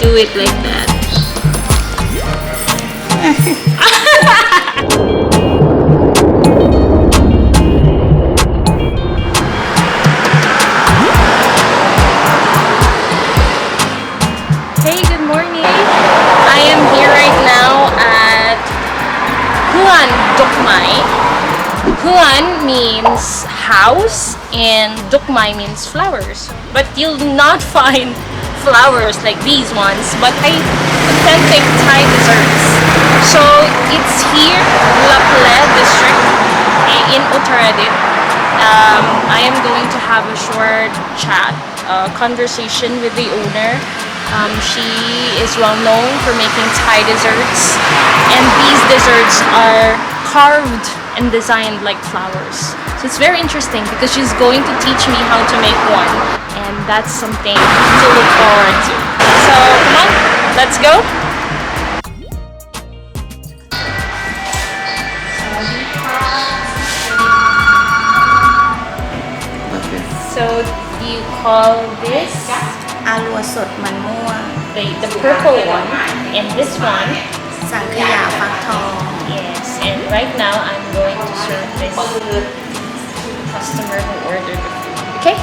do it like that. Hey, good morning. I am here right now at Huan, Dokmai. Huan means house and Dokmai means flowers. But you'll not find flowers like these ones, but authentic Thai desserts. So it's here, Laple district in Uttaradit. I am going to have a short chat, conversation with the owner. She is well known for making Thai desserts, and these desserts are carved and designed like flowers. So it's very interesting because she's going to teach me how to make one, and that's something to look forward to. So come on, let's go. So you call this อาลัวสดมันม่วง the purple one, and this one, สังขยาฟักทอง yes. And right now I'm going to serve this customer who ordered the food. Okay?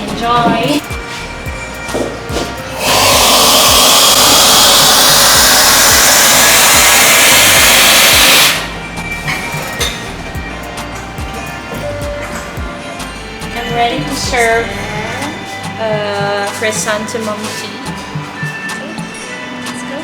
Enjoy. I'm ready to serve chrysanthemum tea. Okay, let's go.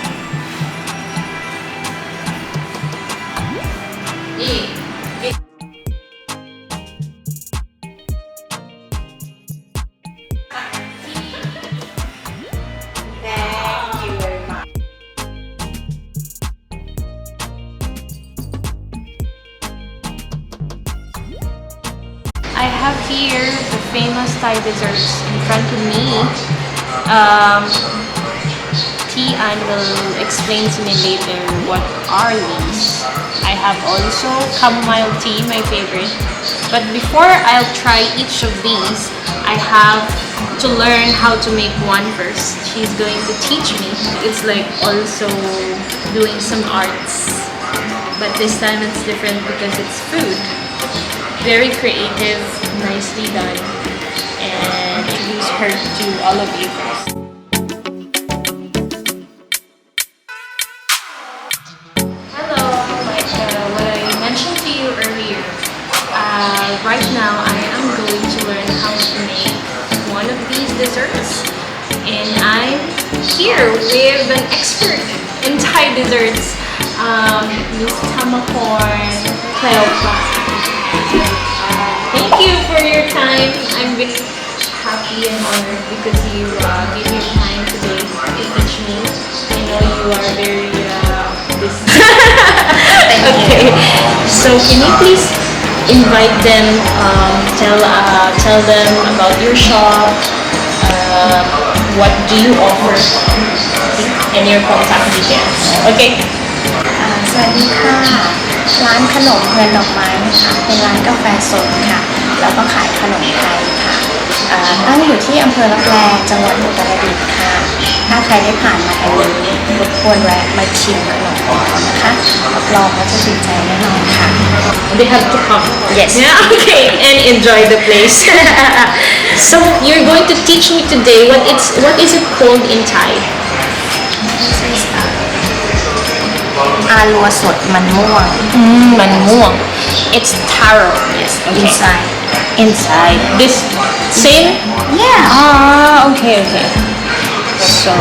Thank you very much. I have here the famous Thai desserts in front of me. Tea Ann will explain to me later what are these. I have also chamomile tea, my favorite. But before I'll try each of these, I have to learn how to make one first. She's going to teach me. It's like also doing some arts. But this time it's different because it's food. Very creative, nicely done, and introduce her to all of you first. Hello, like what I mentioned to you earlier, right now I am going to learn how to make one of these desserts, and I'm here with an expert in Thai desserts, Miss Tamakorn Cleopatra. Thank you for your time. I'm really happy and honored because you gave your time today to teach me. I know you are very busy. Okay, so can you please invite them, tell them about your shop, what do you offer, and your contact details. Okay. สวัสดีค่ะร้านขนมเพลินดอกไม้นะคะเป็นร้านกาแฟสดค่ะแล้วก็ขายขนมไทยค่ะตั้งอยู่ที่อำเภอลับแลจังหวัดอุตรดิตถ์ค่ะถ้าใครได้ผ่านมาแถวนี้รบกวนแวะมาชิมขนมของเรานะคะรับรองว่าจะติดใจแน่นอนค่ะ They have to come. Yes. Yeah, okay, and enjoy the place. So you're going to teach me today what is it called in Thai? อาลัวสดมันม่วง Manmuang. It's taro. Yes, Okay. inside. Inside. This same? Yeah. Ah, okay. So,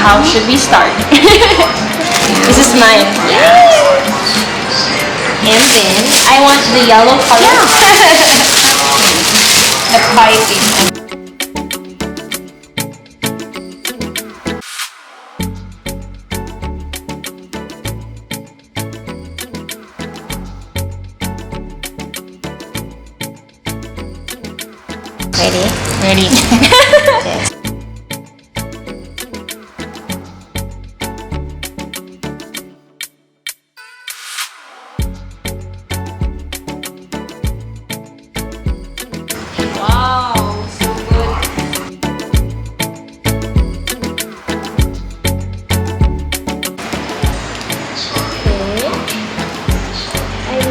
how should we start? This is mine. And then, I want the yellow color. The pie thing. Ready? Ready?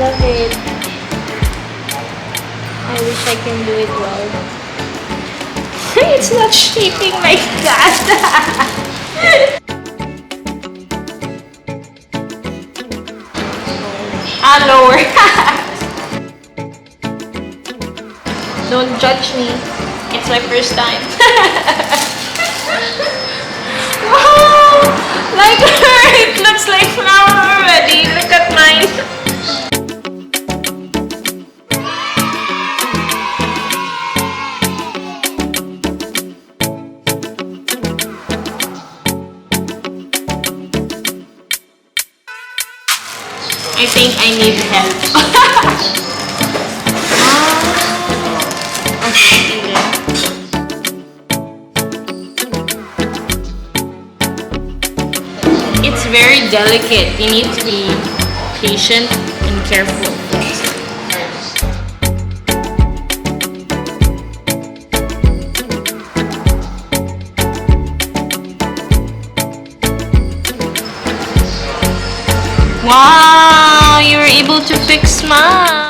love it. I wish I can do it well. It's not shaping like that. Lower. Don't judge me. It's my first time. Wow! Like her, it looks like flower already. Look at mine. I think I need help. Okay. It's very delicate. You need to be patient and careful. Wow, you were able to fix mine.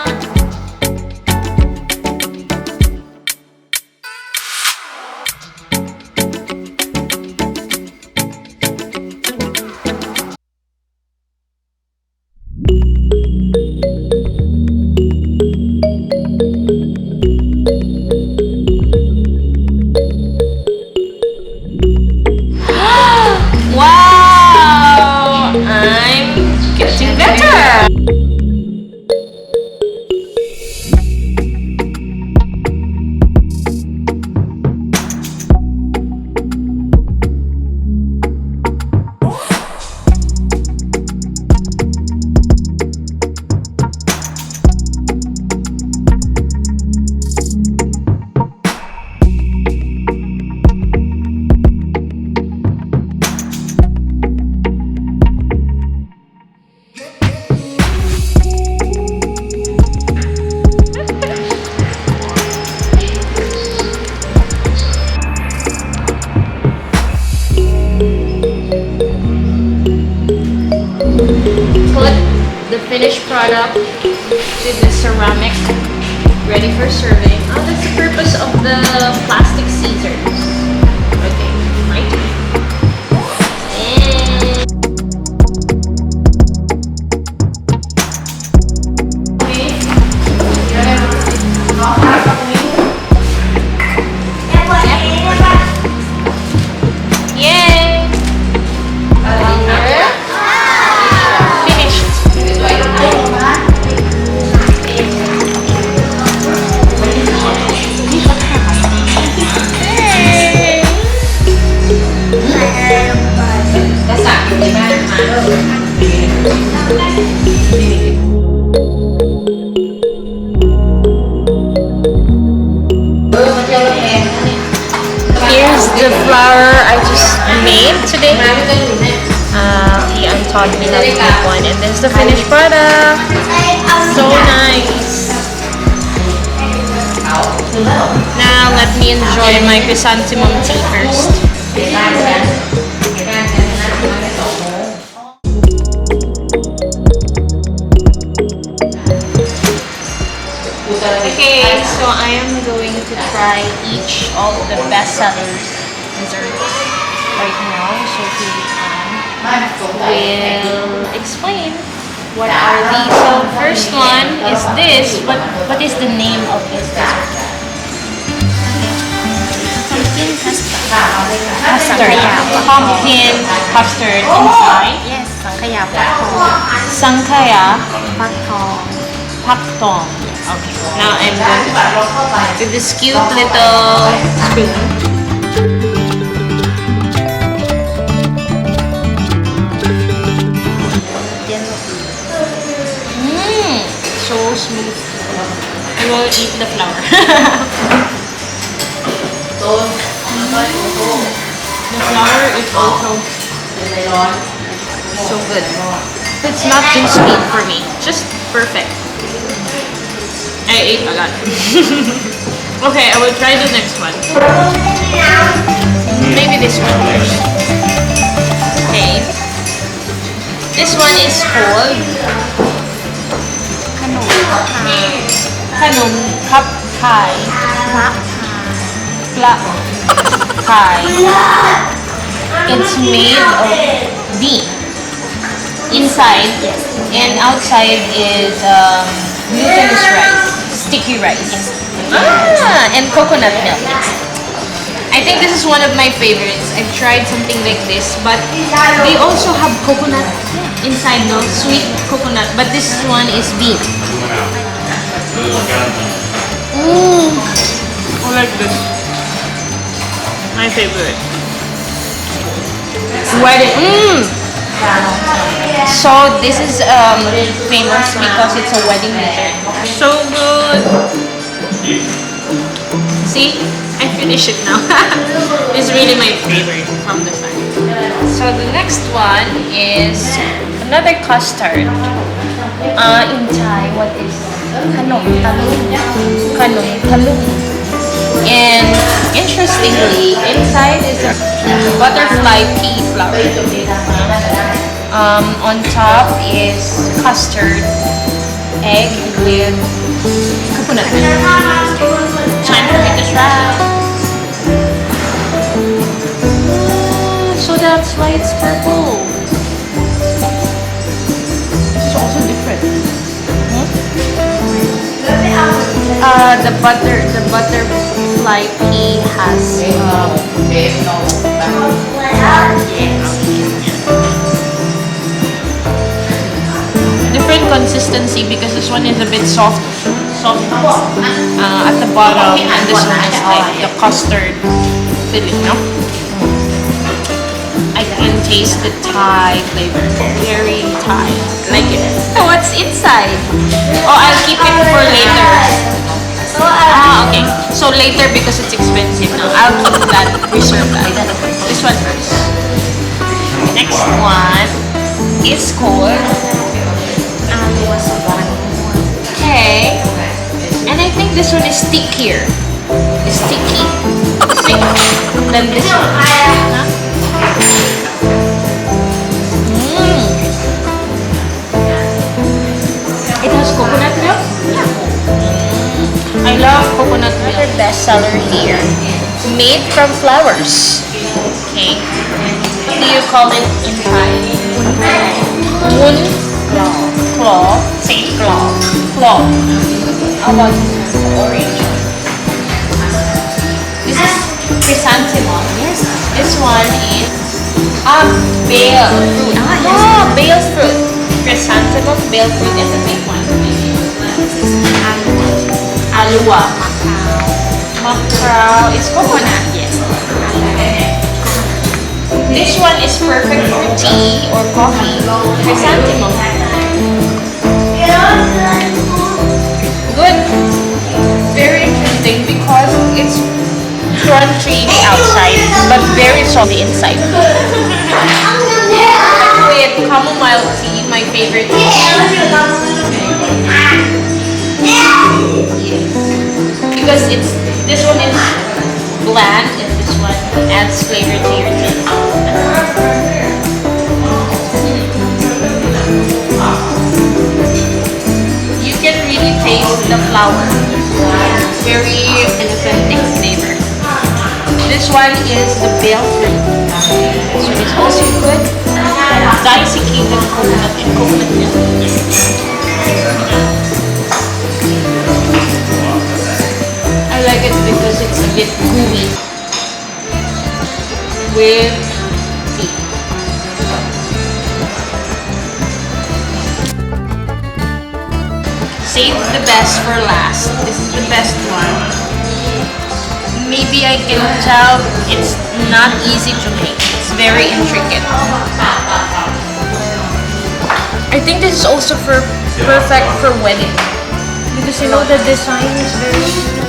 Wow, I'm getting better. Put the finished product to the ceramic, ready for serving. Oh, that's the purpose of the plastic scissors. Okay, right. Yay! Here's the flower I just made today. Ian taught me how to make one, and this is the finished product. So nice. Now let me enjoy my chrysanthemum tea first. Okay, so I am going to try each of the bestseller desserts right now. So will explain what are these. So first one is this. What is the name of this dessert? Custard. Pumpkin custard inside. Yes, สังขยาฟักทอง Sankaya ฟักทอง Paktong. Okay, now I'm going to with this cute little spoon. So smooth. I will eat the flour. The flour is also so good. It's not too sweet for me. Just perfect. I ate a lot. Okay, I will try the next one. Maybe this one first. Okay. This one is called Kanum Kap Thai. Pla Thai. It's made of bean inside, and outside is glutinous rice, sticky rice. And coconut milk. I think this is one of my favorites. I've tried something like this, but they also have coconut inside, no? Sweet coconut, but this one is bean. I like this. My favorite. Wedding. So this is famous because it's a wedding dessert. So good. See? I finished it now. It's really my favorite from the side. So the next one is another custard. In Thai, what is Khanom Talung? Khanom Talung. And interestingly, inside is a butterfly pea flower. On top is custard, egg with coconut milk. Time for me to try. So that's why it's purple. It's also different. The butterfly pea has different consistency because this one is a bit soft at the bottom, and this one is like the custard filling, no? I can taste the Thai flavor. Very Thai. Like it. Oh, what's inside? Oh, I'll keep it for later. Okay. So later because it's expensive now. I'll keep that, reserve that. This one first. Next one is called okay. And I think this one is stickier. It's sticky. Than this one. Huh? It has coconut milk? I love coconut milk. Another bestseller here. Made from flowers. Okay. What do you call it in Thai? Moon claw. Say claw. Claw. How about this one? Orange. This is chrysanthemum. Yes. This one is bale fruit. Bale fruit. Chrysanthemum, bale fruit, and the big one. Alua. Macao. It's coconut, yes. This one is perfect for tea or coffee. Chrysanthemum. Good. Very interesting because it's crunchy outside but very salty inside. With chamomile tea, my favorite tea. Because this one is bland and this one adds flavor to your tea. You can really taste the flower. Very authentic flavor. This one is the bale fruit. So it's also good. Desiccated coconut and coconut milk. I like it because it's a bit gooey with tea. Save the best for last. This is the best one. Maybe I can tell it's not easy to make. It's very intricate. I think this is also perfect for wedding. Because you know the design is very...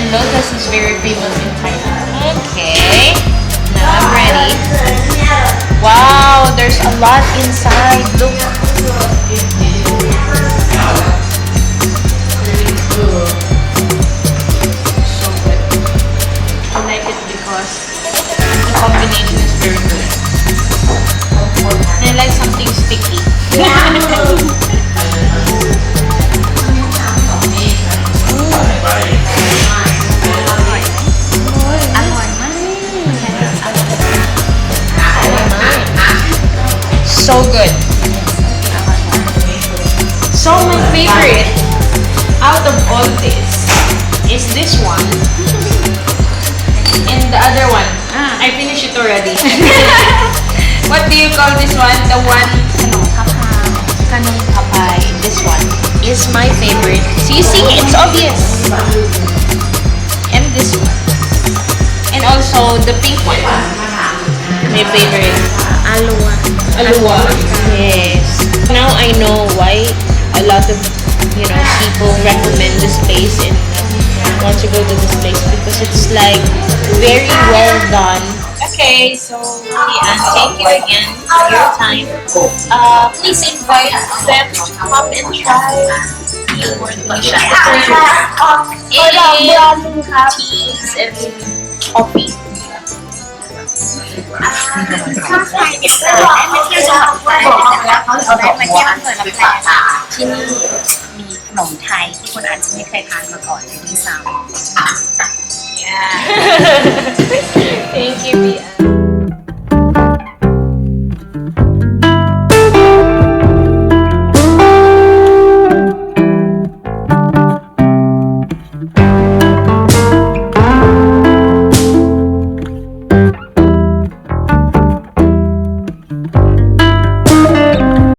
Lotus is very famous in Thailand. Okay, now I'm ready. Wow, there's a lot inside. Look. favorite out of all this is this one. And the other one, I finished it already. What do you call this one? The one, kanong papay. This one is my favorite. So you see, it's obvious. And this one. And also the pink one. My favorite. Alua. Alua. Yes. Now I know why a lot of people recommend this place and want to go to this place because it's like very well done. Okay, so thank you again for your time. Please invite them to come and try your delicious and teas and coffee.ที่นี่มีขนมไทยที่คนอาจจะไม่เคยทานมาก่อนเลยที่ซ้ำ Yeah.